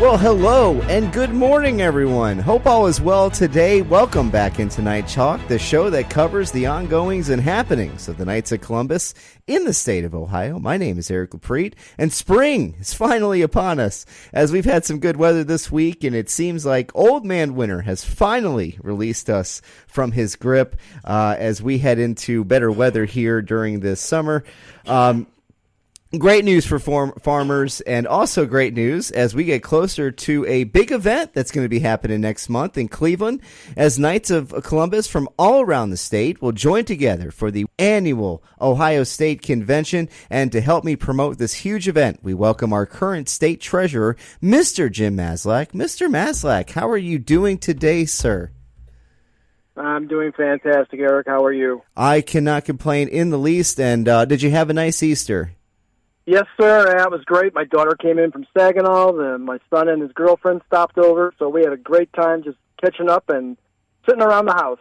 Well, hello and good morning, everyone. Hope all is well today. Welcome back into Night Talk, the show that covers the ongoings and happenings of the Knights of Columbus in the state of Ohio. My name is Eric Loprete, and spring is finally upon us, as we've had some good weather this week, and it seems like Old Man Winter has finally released us from his grip as we head into better weather here during this summer. Great news for farmers, and also great news as we get closer to a big event that's going to be happening next month in Cleveland, as Knights of Columbus from all around the state will join together for the annual Ohio State Convention. And to help me promote this huge event, we welcome our current State Treasurer, Mr. Jim Maslach. Mr. Maslach, how are you doing today, sir? I'm doing fantastic, Eric. How are you? I cannot complain in the least. And did you have a nice Easter? Yes, sir. That was great. My daughter came in from Saginaw, and my son and his girlfriend stopped over, so we had a great time just catching up and sitting around the house.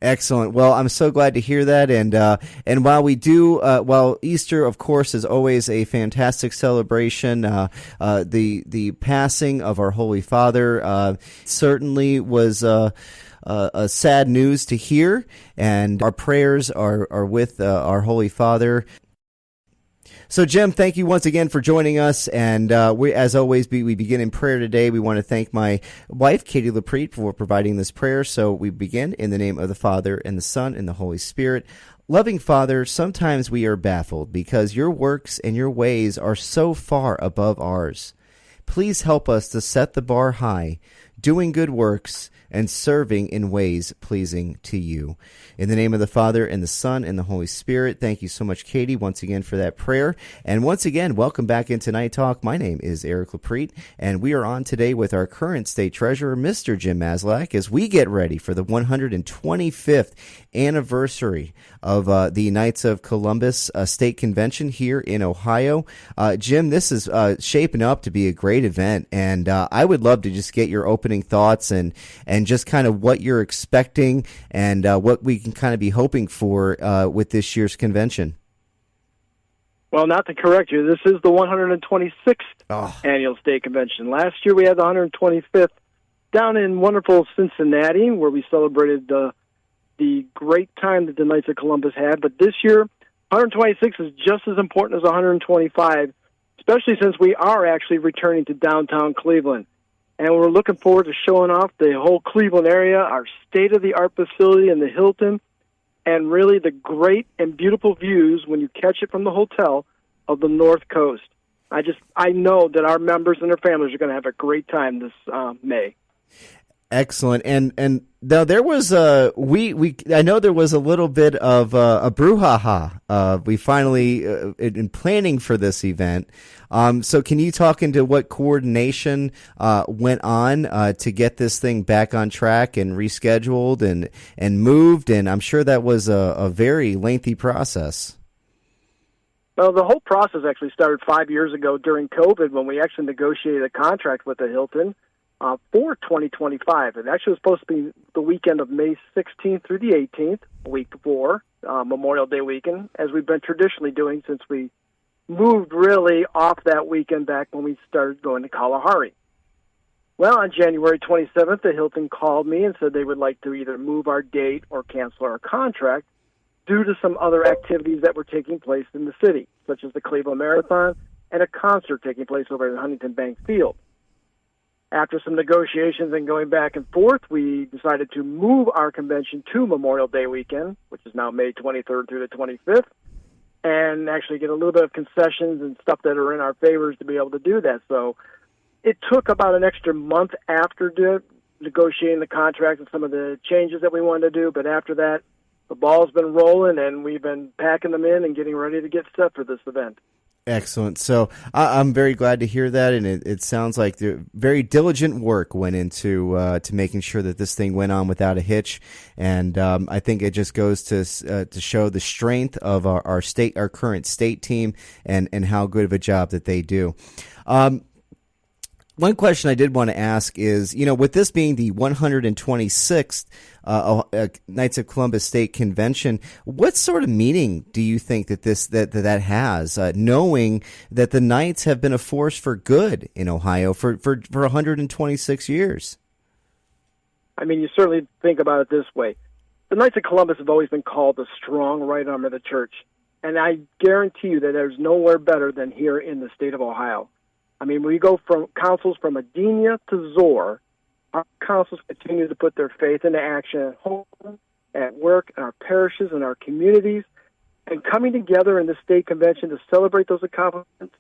Excellent. Well, I'm so glad to hear that. And while we do, while Easter, of course, is always a fantastic celebration, the passing of our Holy Father certainly was a sad news to hear, and our prayers are with our Holy Father. So, Jim, thank you once again for joining us, and we, as always, we begin in prayer today. We want to thank my wife, Katie Loprete, for providing this prayer. So we begin in the name of the Father, and the Son, and the Holy Spirit. Loving Father, sometimes we are baffled because your works and your ways are so far above ours. Please help us to set the bar high, doing good works and serving in ways pleasing to you. In the name of the Father, and the Son, and the Holy Spirit. Thank you so much, Katie, once again for that prayer. And once again, welcome back into Night Talk. My name is Eric Loprete, and we are on today with our current State Treasurer, Mr. Jim Maslach, as we get ready for the 125th anniversary of the Knights of Columbus State Convention here in Ohio. Jim, this is shaping up to be a great event, and I would love to just get your opening thoughts and just kind of what you're expecting and what we can kind of be hoping for with this year's convention. Well, not to correct you, this is the 126th annual state convention. Last year we had the 125th down in wonderful Cincinnati, where we celebrated the great time that the Knights of Columbus had. But this year, 126 is just as important as 125, especially since we are actually returning to downtown Cleveland. And we're looking forward to showing off the whole Cleveland area, our state-of-the-art facility in the Hilton, and really the great and beautiful views when you catch it from the hotel of the North Coast. I know that our members and their families are going to have a great time this May. Excellent. And now there was I know there was a little bit of a brouhaha. We finally in planning for this event. So can you talk into what coordination went on to get this thing back on track and rescheduled and moved? And I'm sure that was a very lengthy process. Well, the whole process actually started 5 years ago during COVID, when we actually negotiated a contract with the Hilton for 2025. It actually was supposed to be the weekend of May 16th through the 18th, a week before Memorial Day weekend, as we've been traditionally doing since we moved really off that weekend back when we started going to Kalahari. Well, on January 27th, the Hilton called me and said they would like to either move our date or cancel our contract due to some other activities that were taking place in the city, such as the Cleveland Marathon and a concert taking place over at Huntington Bank Field. After some negotiations and going back and forth, we decided to move our convention to Memorial Day weekend, which is now May 23rd through the 25th, and actually get a little bit of concessions and stuff that are in our favors to be able to do that. So it took about an extra month after negotiating the contract and some of the changes that we wanted to do, but after that, the ball's been rolling, and we've been packing them in and getting ready to get set for this event. Excellent. So I'm very glad to hear that, and it sounds like the very diligent work went into to making sure that this thing went on without a hitch. And I think it just goes to show the strength of our current state team, and how good of a job that they do. One question I did want to ask is, with this being the 126th Knights of Columbus State Convention, what sort of meaning do you think that that has, knowing that the Knights have been a force for good in Ohio for 126 years? I mean, you certainly think about it this way. The Knights of Columbus have always been called the strong right arm of the church, and I guarantee you that there's nowhere better than here in the state of Ohio. I mean, we go from councils from Adenia to Zor. Our councils continue to put their faith into action at home, at work, in our parishes, in our communities, and coming together in the state convention to celebrate those accomplishments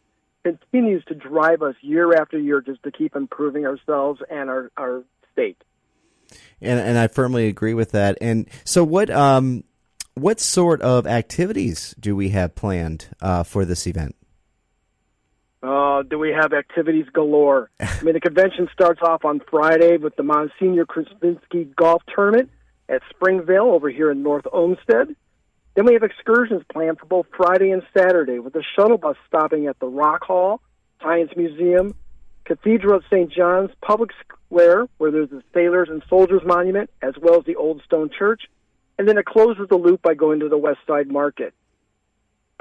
continues to drive us year after year just to keep improving ourselves and our state. And I firmly agree with that. And so what sort of activities do we have planned for this event? Do we have activities galore? I mean, the convention starts off on Friday with the Monsignor Krasinski Golf Tournament at Springvale over here in North Olmsted. Then we have excursions planned for both Friday and Saturday with the shuttle bus stopping at the Rock Hall, Science Museum, Cathedral of St. John's, Public Square, where there's the Sailors and Soldiers Monument, as well as the Old Stone Church. And then it closes the loop by going to the West Side Market.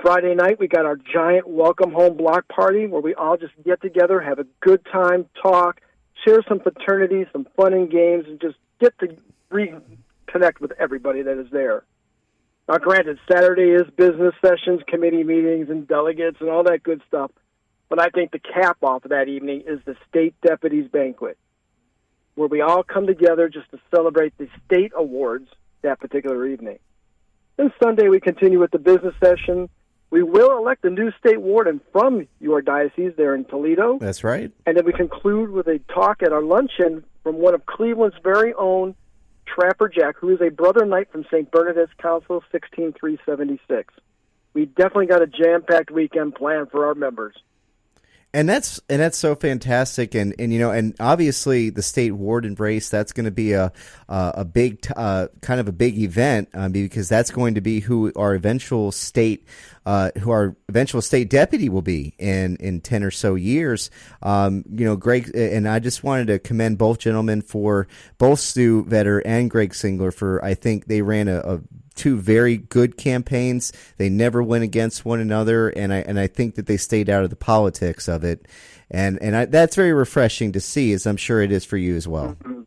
Friday night, we got our giant welcome home block party where we all just get together, have a good time, talk, share some fraternity, some fun and games, and just get to reconnect with everybody that is there. Now, granted, Saturday is business sessions, committee meetings, and delegates and all that good stuff, but I think the cap-off of that evening is the State Deputies Banquet, where we all come together just to celebrate the state awards that particular evening. Then Sunday, we continue with the business session. We will elect a new state warden from your diocese there in Toledo. That's right. And then we conclude with a talk at our luncheon from one of Cleveland's very own, Trapper Jack, who is a brother knight from St. Bernadette's Council, 16376. We definitely got a jam-packed weekend planned for our members. And that's so fantastic, and obviously the state warden race, that's going to be a big kind of a big event because that's going to be who our eventual state deputy will be in 10 or so years. Greg, and I just wanted to commend both gentlemen for both Stu Vetter and Greg Singler for, I think they ran a two very good campaigns. They never went against one another, and I think that they stayed out of the politics of it, and that's very refreshing to see, as I'm sure it is for you as well. Mm-hmm.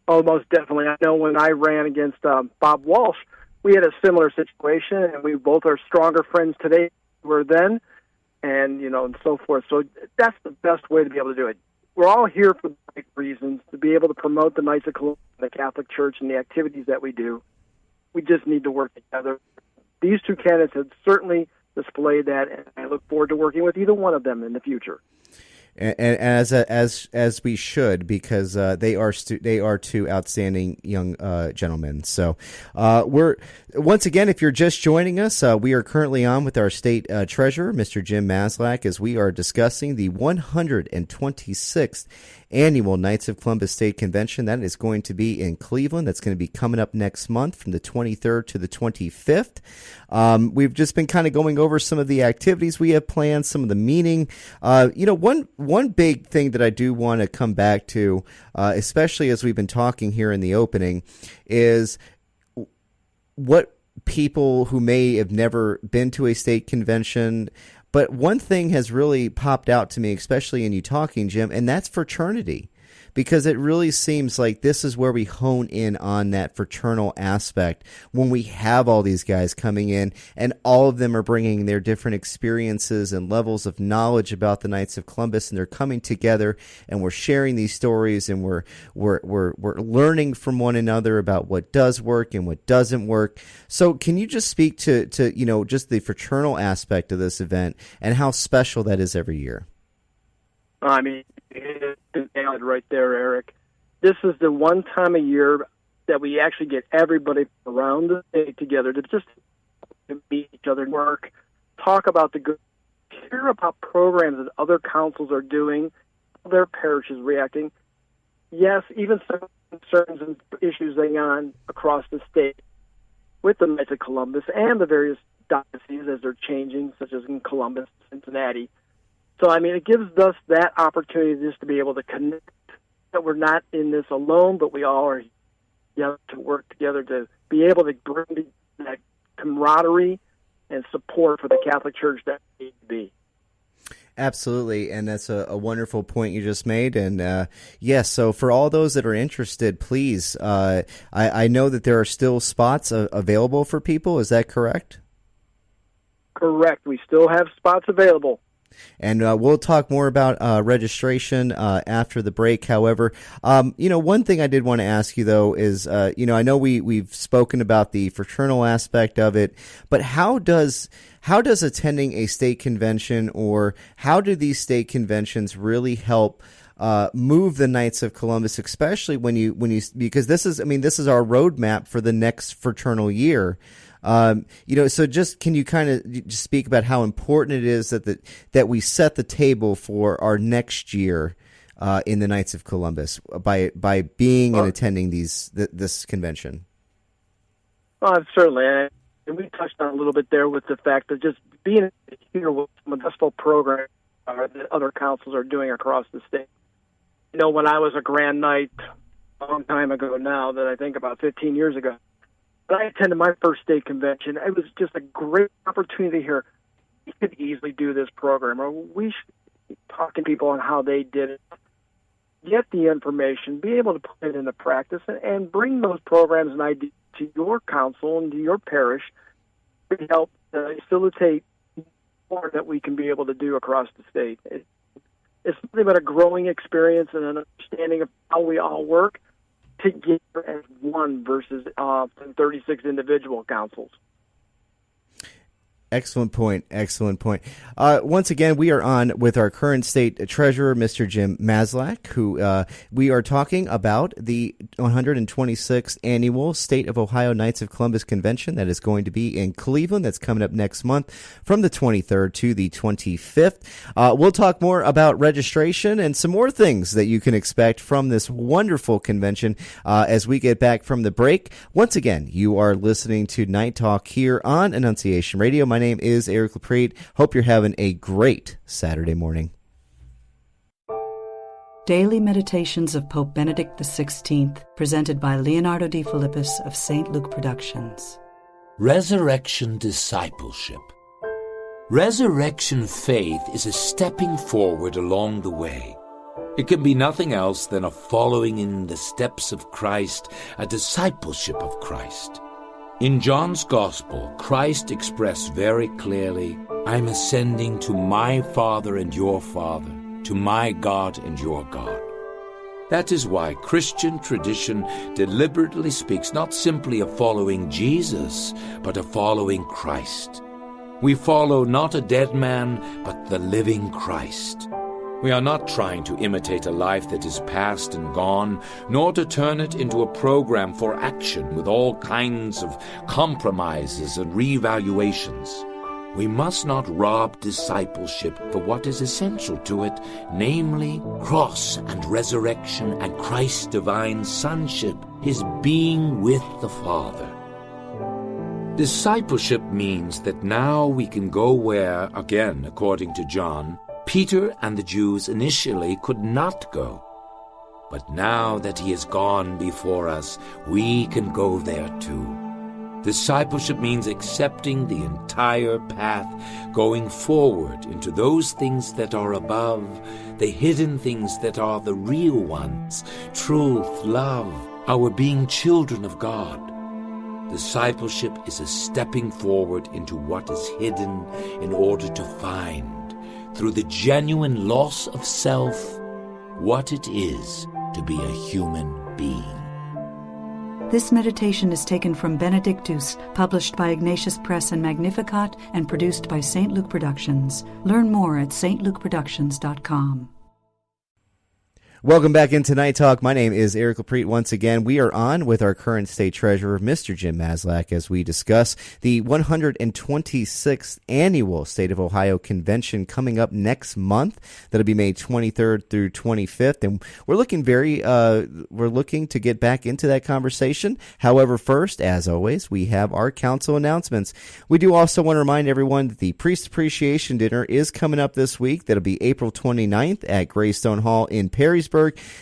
Oh, most definitely. I know when I ran against Bob Walsh, we had a similar situation, and we both are stronger friends today than we were then, and and so forth. So that's the best way to be able to do it. We're all here for the right reasons, to be able to promote the Knights of Columbus, the Catholic Church, and the activities that we do. We just need to work together. These two candidates have certainly displayed that, and I look forward to working with either one of them in the future. And as we should, because they are two outstanding young gentlemen. So we're once again, if you're just joining us, we are currently on with our state treasurer, Mr. Jim Maslach, as we are discussing the 126th annual Knights of Columbus State Convention. That is going to be in Cleveland. That's going to be coming up next month from the 23rd to the 25th. We've just been kind of going over some of the activities we have planned, some of the meaning. One big thing that I do want to come back to, especially as we've been talking here in the opening, is what people who may have never been to a state convention. But one thing has really popped out to me, especially in you talking, Jim, and that's fraternity. Because it really seems like this is where we hone in on that fraternal aspect when we have all these guys coming in and all of them are bringing their different experiences and levels of knowledge about the Knights of Columbus, and they're coming together and we're sharing these stories and we're learning from one another about what does work and what doesn't work. So can you just speak to just the fraternal aspect of this event and how special that is every year? I mean, it's nailed right there, Eric. This is the one time a year that we actually get everybody around the state together to just meet each other, work, talk about the good, hear about programs that other councils are doing, how their parish is reacting. Yes, even some concerns and issues going on across the state with the Knights of Columbus and the various dioceses as they're changing, such as in Columbus, Cincinnati. So, I mean, it gives us that opportunity just to be able to connect, that we're not in this alone, but we all are together to work together to be able to bring that camaraderie and support for the Catholic Church that we need to be. Absolutely, and that's a wonderful point you just made. And yes, so for all those that are interested, please, I know that there are still spots available for people. Is that correct? Correct. We still have spots available. And we'll talk more about registration after the break. However, one thing I did want to ask you, though, is, I know we've spoken about the fraternal aspect of it, but how does attending a state convention, or how do these state conventions really help move the Knights of Columbus, especially when you because this is our roadmap for the next fraternal year. So just can you kind of just speak about how important it is that we set the table for our next year in the Knights of Columbus by being and attending this convention? Certainly, and we touched on a little bit there with the fact that just being here with some successful programs that other councils are doing across the state. When I was a Grand Knight a long time ago now, that I think about 15 years ago, I attended my first state convention. It was just a great opportunity here. We could easily do this program, or we should be talking to people on how they did it, get the information, be able to put it into practice, and bring those programs and ideas to your council and to your parish to help facilitate more that we can be able to do across the state. It's something about a growing experience and an understanding of how we all work together as one versus 36 individual councils. Excellent point. Once again, we are on with our current state treasurer, Mr. Jim Maslach, who we are talking about the 126th annual State of Ohio Knights of Columbus Convention that is going to be in Cleveland. That's coming up next month from the 23rd to the 25th. We'll talk more about registration and some more things that you can expect from this wonderful convention as we get back from the break. Once again, you are listening to Night Talk here on Annunciation Radio. My name is Eric Loprete. Hope you're having a great Saturday morning. Daily Meditations of Pope Benedict XVI, presented by Leonardo D. Philippus of St. Luke Productions. Resurrection Discipleship. Resurrection faith is a stepping forward along the way. It can be nothing else than a following in the steps of Christ, a discipleship of Christ. In John's Gospel, Christ expressed very clearly, "I'm ascending to my Father and your Father, to my God and your God." That is why Christian tradition deliberately speaks not simply of following Jesus, but of following Christ. We follow not a dead man, but the living Christ. We are not trying to imitate a life that is past and gone, nor to turn it into a program for action with all kinds of compromises and reevaluations. We must not rob discipleship for what is essential to it, namely cross and resurrection and Christ's divine sonship, his being with the Father. Discipleship means that now we can go where, again, according to John, Peter and the Jews initially could not go. But now that he has gone before us, we can go there too. Discipleship means accepting the entire path, going forward into those things that are above, the hidden things that are the real ones, truth, love, our being children of God. Discipleship is a stepping forward into what is hidden in order to find, through the genuine loss of self, what it is to be a human being. This meditation is taken from Benedictus, published by Ignatius Press and Magnificat, and produced by St. Luke Productions. Learn more at stlukeproductions.com. Welcome back into Night Talk. My name is Eric Loprete. Once again, we are on with our current state treasurer, Mr. Jim Maslach, as we discuss the 126th annual State of Ohio Convention coming up next month. That'll be May 23rd through 25th, and we're looking to get back into that conversation. However, first, as always, we have our council announcements. We do also want to remind everyone that the Priest Appreciation Dinner is coming up this week. That'll be April 29th at Greystone Hall in Perrysburg.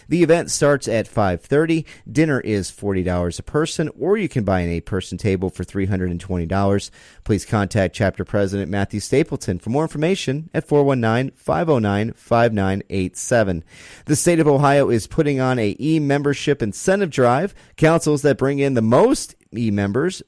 The event starts at 5:30. Dinner is $40 a person, or you can buy an 8-person table for $320. Please contact Chapter President Matthew Stapleton for more information at 419-509-5987. The state of Ohio is putting on a e-membership incentive drive. Councils that bring in the most e-members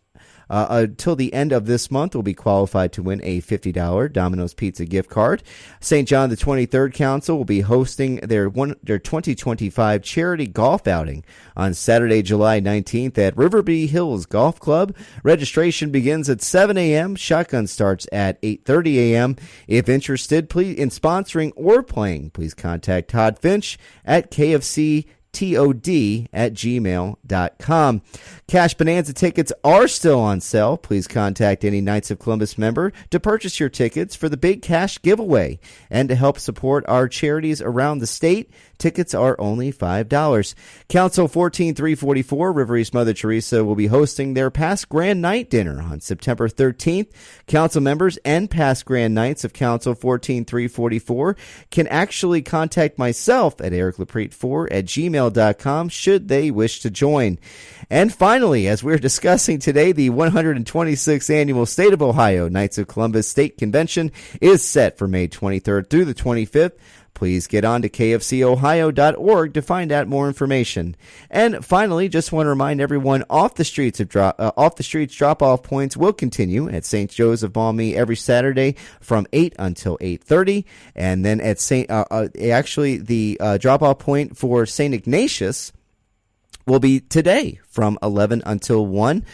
until the end of this month will be qualified to win a $50 Domino's Pizza gift card. St. John the 23rd Council will be hosting their 2025 charity golf outing on Saturday, July 19th at Riverby Hills Golf Club. Registration begins at 7 a.m. Shotgun starts at 8:30 a.m. If interested in sponsoring or playing, please contact Todd Finch at KFC.TOD@gmail.com. Cash Bonanza tickets are still on sale. Please contact any Knights of Columbus member to purchase your tickets for the big cash giveaway. And to help support our charities around the state, tickets are only $5. Council 14344, River East Mother Teresa, will be hosting their past Grand Night dinner on September 13th. Council members and past Grand Nights of Council 14344 can actually contact myself at ericloprete4@gmail.com should they wish to join. And finally, as we're discussing today, the 126th Annual State of Ohio Knights of Columbus State Convention is set for May 23rd through the 25th. Please get on to kfcohio.org to find out more information. And finally, just want to remind everyone, off the streets drop-off points will continue at St. Joe's of Maumee every Saturday from 8 until 8:30, and then at the drop-off point for St. Ignatius will be today from 11 until 1.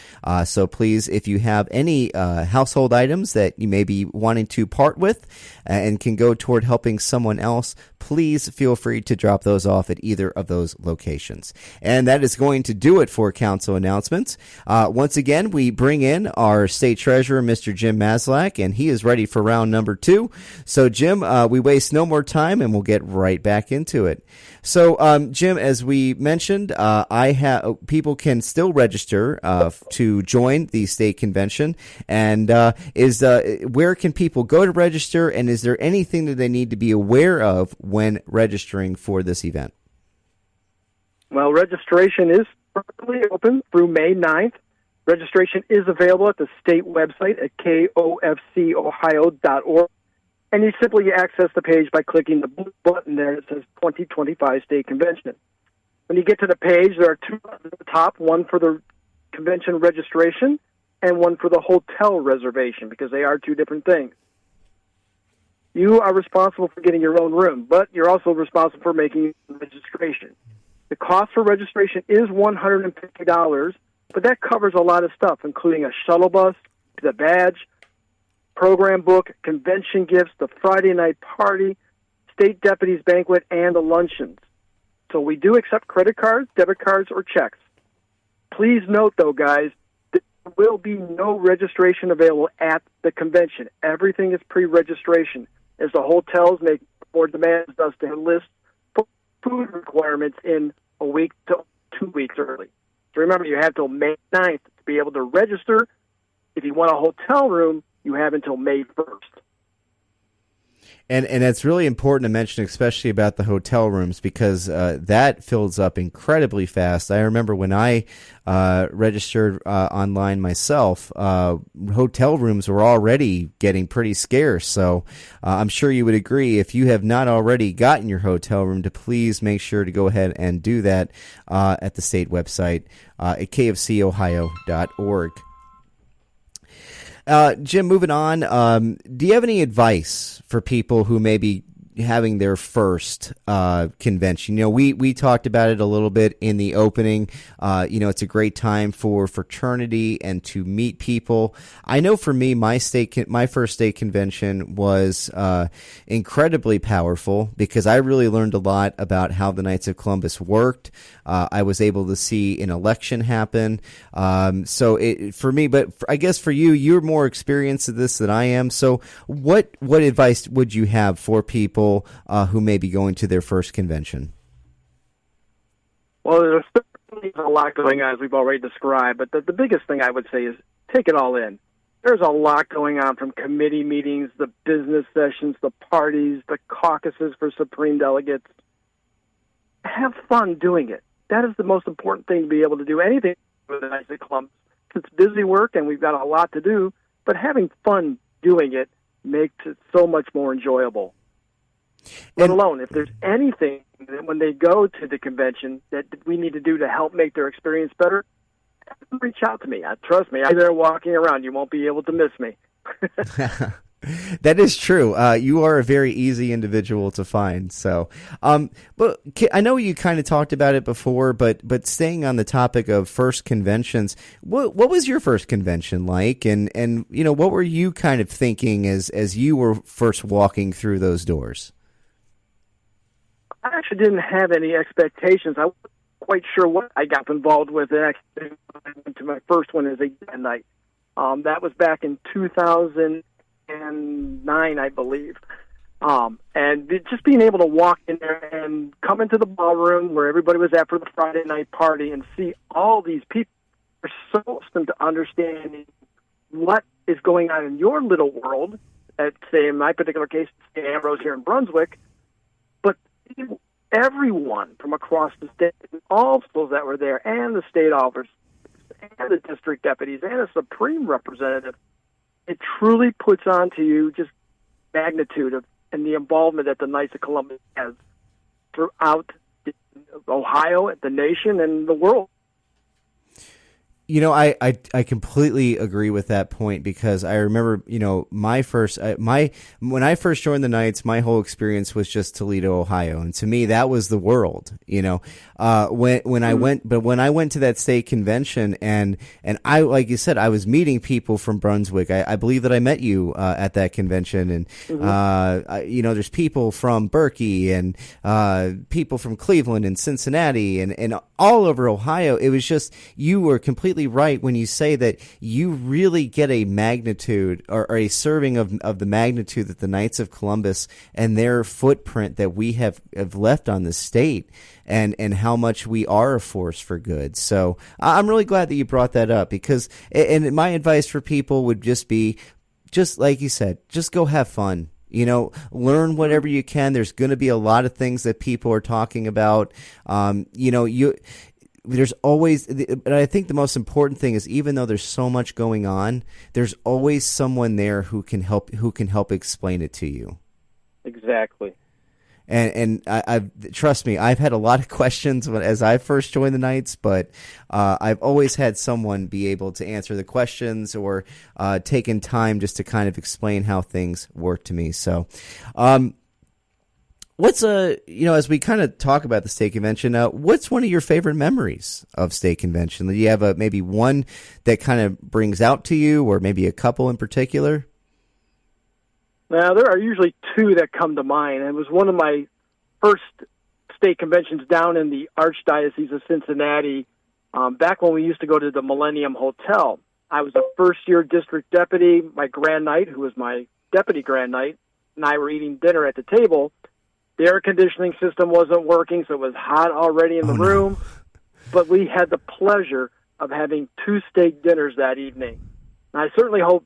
So please, if you have any household items that you may be wanting to part with and can go toward helping someone else, please feel free to drop those off at either of those locations. And that is going to do it for council announcements. Once again, we bring in our state treasurer, Mr. Jim Maslach, and he is ready for round number 2. So, Jim, we waste no more time, and we'll get right back into it. So, Jim, as we mentioned, people can still register to join the state convention. And where can people go to register? And is there anything that they need to be aware of when registering for this event? Well, registration is currently open through May 9th. Registration is available at the state website at kofcohio.org. And you simply access the page by clicking the blue button there that says 2025 State Convention. When you get to the page, there are 2 buttons at the top, one for the convention registration and one for the hotel reservation, because they are 2 different things. You are responsible for getting your own room, but you're also responsible for making registration. The cost for registration is $150, but that covers a lot of stuff, including a shuttle bus, the badge, program book, convention gifts, the Friday night party, state deputies banquet, and the luncheons. So we do accept credit cards, debit cards, or checks. Please note, though, guys, there will be no registration available at the convention. Everything is pre-registration, as the hotels make more demands us to enlist food requirements in a week to 2 weeks early. So remember, you have till May 9th to be able to register. If you want a hotel room, you have until May 1st. And it's really important to mention, especially about the hotel rooms, because that fills up incredibly fast. I remember when I registered online myself, hotel rooms were already getting pretty scarce. So I'm sure you would agree, if you have not already gotten your hotel room, to please make sure to go ahead and do that at the state website at kfcohio.org. Jim, moving on, do you have any advice for people who may be having their first convention. We talked about it a little bit in the opening. It's a great time for fraternity and to meet people. I know for me, my first state convention was incredibly powerful because I really learned a lot about how the Knights of Columbus worked. I was able to see an election happen. For me, but I guess for you, you're more experienced at this than I am. So what advice would you have for people who may be going to their first convention? Well, there's certainly a lot going on, as we've already described, but the biggest thing I would say is take it all in. There's a lot going on, from committee meetings, the business sessions, the parties, the caucuses for Supreme Delegates. Have fun doing it. That is the most important thing, to be able to do anything with the Knights of Columbus. It's busy work and we've got a lot to do, but having fun doing it makes it so much more enjoyable. Let alone, if there's anything that when they go to the convention that we need to do to help make their experience better, reach out to me. Trust me, I'm there walking around. You won't be able to miss me. That is true. You are a very easy individual to find. So, but I know you kind of talked about it before, but staying on the topic of first conventions, what was your first convention like? And what were you kind of thinking as you were first walking through those doors? I actually didn't have any expectations. I wasn't quite sure what I got involved with. I went to my first one as a night. That was back in 2009, I believe. And just being able to walk in there and come into the ballroom where everybody was at for the Friday night party and see all these people are so accustomed to understanding what is going on in your little world, at, say, in my particular case, St. Ambrose here in Brunswick, but everyone from across the state, all schools that were there, and the state officers, and the district deputies, and the Supreme Representative, it truly puts on to you just magnitude of and the involvement that the Knights of Columbus has throughout Ohio, the nation, and the world. I completely agree with that point, because I remember, when I first joined the Knights, my whole experience was just Toledo, Ohio, and to me that was the world. When I went to that state convention, and I, like you said, I was meeting people from Brunswick. I believe that I met you at that convention, and there's people from Berkey and people from Cleveland and Cincinnati and all over Ohio. It was just, you were completely right when you say that you really get a magnitude or a serving of the magnitude that the Knights of Columbus and their footprint that we have left on the state, and how much we are a force for good. So I'm really glad that you brought that up, because, and my advice for people would just be, just like you said, just go have fun. Learn whatever you can. There's going to be a lot of things that people are talking about. There's always, but I think the most important thing is, even though there's so much going on, there's always someone there who can help explain it to you. Exactly. And I've trust me, I've had a lot of questions as I first joined the Knights, but I've always had someone be able to answer the questions or taken time just to kind of explain how things work to me. So, what's as we kind of talk about the state convention, what's one of your favorite memories of state convention? Do you have maybe one that kind of brings out to you, or maybe a couple in particular? Now, there are usually two that come to mind. It was one of my first state conventions down in the Archdiocese of Cincinnati, back when we used to go to the Millennium Hotel. I was a first-year district deputy. My Grand Knight, who was my deputy Grand Knight, and I were eating dinner at the table. The air conditioning system wasn't working, so it was hot already in the room. No. But we had the pleasure of having two steak dinners that evening. And I certainly hope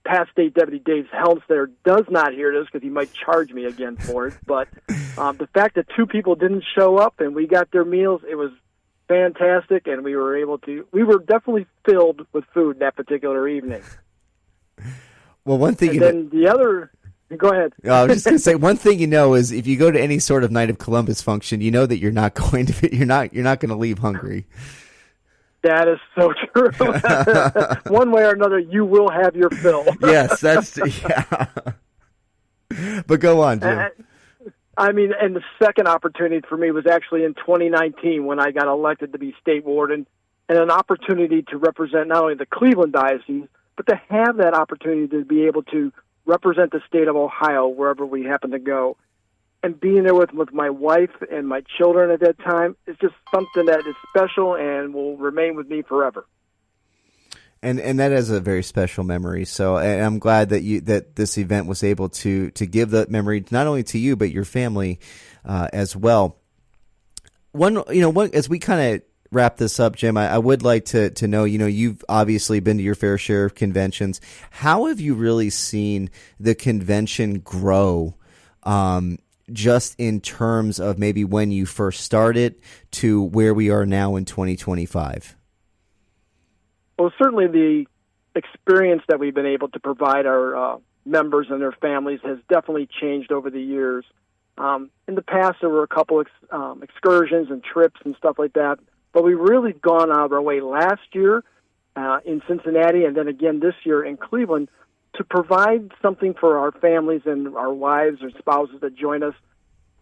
past State Deputy Dave Helms there does not hear this, because he might charge me again for it. But the fact that two people didn't show up and we got their meals, it was fantastic, and we were definitely filled with food that particular evening. Well, one thing... And then the other... Go ahead. I was just going to say, one thing is, if you go to any sort of Knight of Columbus function, you know that you're not going to leave hungry. That is so true. One way or another, you will have your fill. Yes, yeah. But go on, Jim. I mean, and the second opportunity for me was actually in 2019 when I got elected to be state warden, and an opportunity to represent not only the Cleveland Diocese, but to have that opportunity to be able to represent the state of Ohio wherever we happen to go. And being there with my wife and my children at that time is just something that is special and will remain with me forever. And that is a very special memory. So and I'm glad that this event was able to give that memory not only to you but your family as well. As we kind of wrap this up, Jim, I would like to know, you've obviously been to your fair share of conventions. How have you really seen the convention grow? Just in terms of maybe when you first started to where we are now in 2025? Well, certainly the experience that we've been able to provide our members and their families has definitely changed over the years. In the past, there were a couple excursions and trips and stuff like that, but we've really gone out of our way last year in Cincinnati and then again this year in Cleveland to provide something for our families and our wives or spouses that join us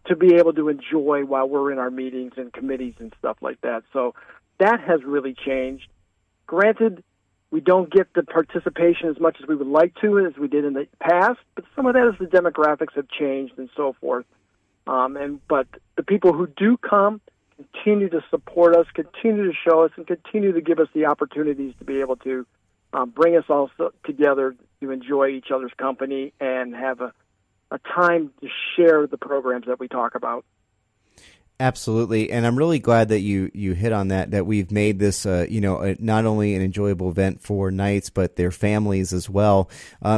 to be able to enjoy while we're in our meetings and committees and stuff like that. So that has really changed. Granted, we don't get the participation as much as we would like to as we did in the past, but some of that is the demographics have changed and so forth. But the people who do come continue to support us, continue to show us, and continue to give us the opportunities to be able to bring us all together to enjoy each other's company and have a time to share the programs that we talk about. Absolutely, and I'm really glad that you hit on that we've made this, not only an enjoyable event for Knights, but their families as well,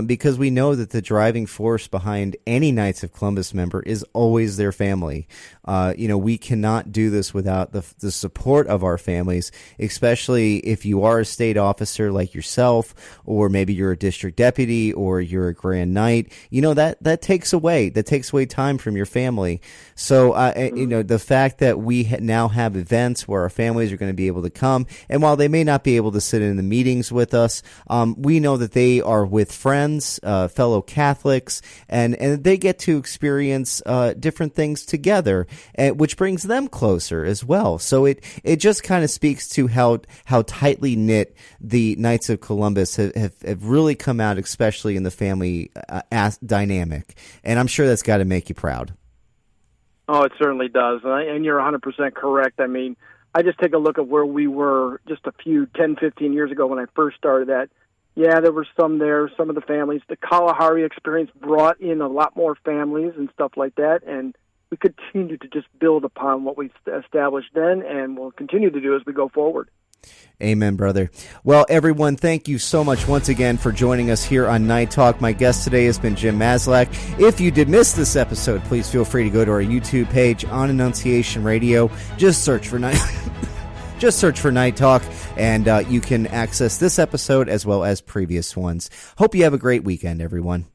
because we know that the driving force behind any Knights of Columbus member is always their family. We cannot do this without the support of our families, especially if you are a state officer like yourself, or maybe you're a district deputy, or you're a Grand Knight. That takes away time from your family. So, the fact that we now have events where our families are going to be able to come, and while they may not be able to sit in the meetings with us, we know that they are with friends, fellow Catholics, and they get to experience different things together, which brings them closer as well. So it just kind of speaks to how tightly knit the Knights of Columbus have really come out, especially in the family dynamic. And I'm sure that's got to make you proud. Oh, it certainly does. And you're 100% correct. I mean, I just take a look at where we were just 10, 15 years ago when I first started that. Yeah, there were some there, some of the families. The Kalahari experience brought in a lot more families and stuff like that, and we continue to just build upon what we established then and will continue to do as we go forward. Amen, brother. Well, everyone, thank you so much once again for joining us here on Night Talk. My guest today has been Jim Maslach. If you did miss this episode, please feel free to go to our YouTube page on Annunciation Radio. Just search for Night Talk, and you can access this episode as well as previous ones. Hope you have a great weekend, everyone.